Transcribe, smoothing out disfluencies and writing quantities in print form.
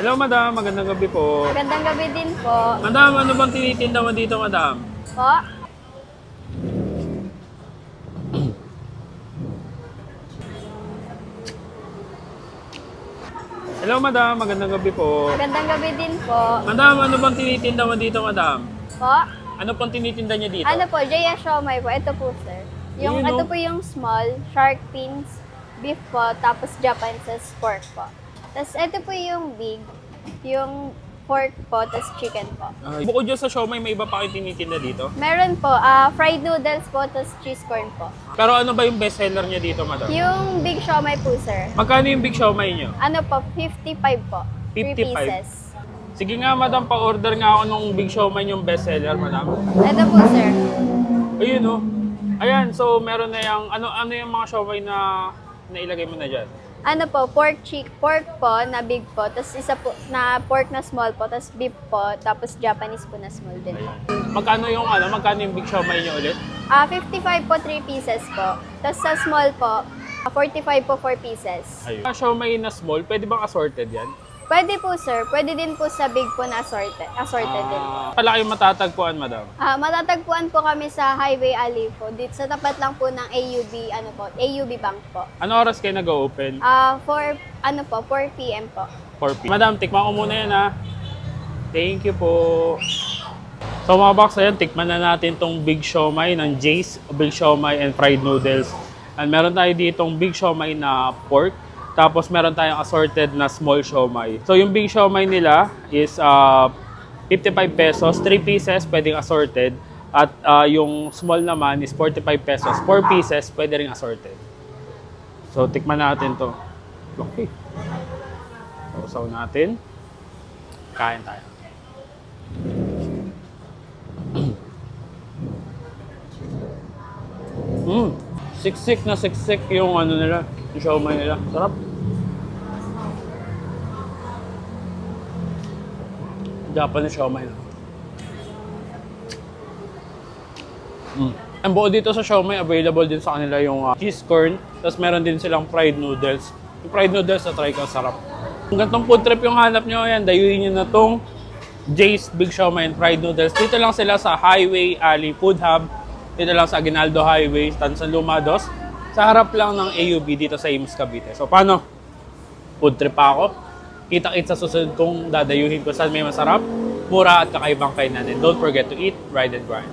Hello, madam. Magandang gabi po. Magandang gabi din po. Madam, ano bang tinitinda mo dito, madam? Po? Hello, madam. Magandang gabi po. Magandang gabi din po. Madam, ano bang tinitinda mo dito, madam? Po? Ano pong tinitinda niya dito? Ano po, JS Siomai po. Ito po, sir. Yung, Ayun, ito oh. po yung small, shark fins, beef po, tapos Japanese pork po. Tapos ito po yung big, yung pork po, tapos chicken po. Bukod dyan sa siomai, may iba pa kayong tinitinda dito? Meron po, fried noodles po, tapos cheese corn po. Pero ano ba yung best seller niya dito, madam? Yung big siomai po, sir. Magkano yung big siomai niyo? Ano po, 55 po. 3 55? pieces. Sige nga, madam, pa-order nga ako nung big siomai yung best seller, madam. Ito po, sir. Ayun, oh. Ayan, so meron na yung, ano yung mga siomai na nailagay mo na dyan? Ano po, pork po na big po, tapos isa po na pork na small po, tapos beef po, tapos Japanese po na small din po. Magkano yung big siomai niyo ulit? 55 po, 3 pieces po. Tapos sa small po, 45 po, 4 pieces. Ayun. Siomai na small, pwede bang assorted yan? Pwede po, sir. Pwede din po sa big po na assorted din. Pala kayong matatagpuan, madam. Matatagpuan po kami sa Highway Alley po. Dito sa tapat lang po ng AUB Bank po. Ano oras kayo nag-open? 4 p.m. po. 4 p.m. Madam, tikman ko muna yan, ha. Thank you po. So mga box, ayan, tikman na natin tong big siomai ng Jay's Big Siomai and Fried Noodles. And meron tayo ditong big siomai na pork. Tapos meron tayong assorted na small siomai. So yung big siomai nila is 55 pesos, 3 pieces pwedeng assorted. At yung small naman is 45 pesos, 4 pieces pwede ring assorted. So tikman natin to. Okay. Sausaw natin. Kain tayo. Siksik na siksik yung ano nila, yung siomai nila. Sarap. Japanese siomai na. Ang buo dito sa siomai, available din sa kanila yung cheese corn. Tapos meron din silang fried noodles. Yung fried noodles, na-try ko, sarap. Kung gantong food trip yung hanap nyo, yan, dayuhin nyo na tong Jay's Big Siomai and Fried Noodles. Dito lang sila sa Highway Alley Food Hub. Dito lang sa Aguinaldo Highway, Tansan Lumados. Sa harap lang ng AUB dito sa Imus, Cavite. So paano? Food trip pa ako. Kita-kit sa susunod kong dadayuhin ko saan may masarap, mura at kakaibang kainan. And don't forget to eat, ride and grind.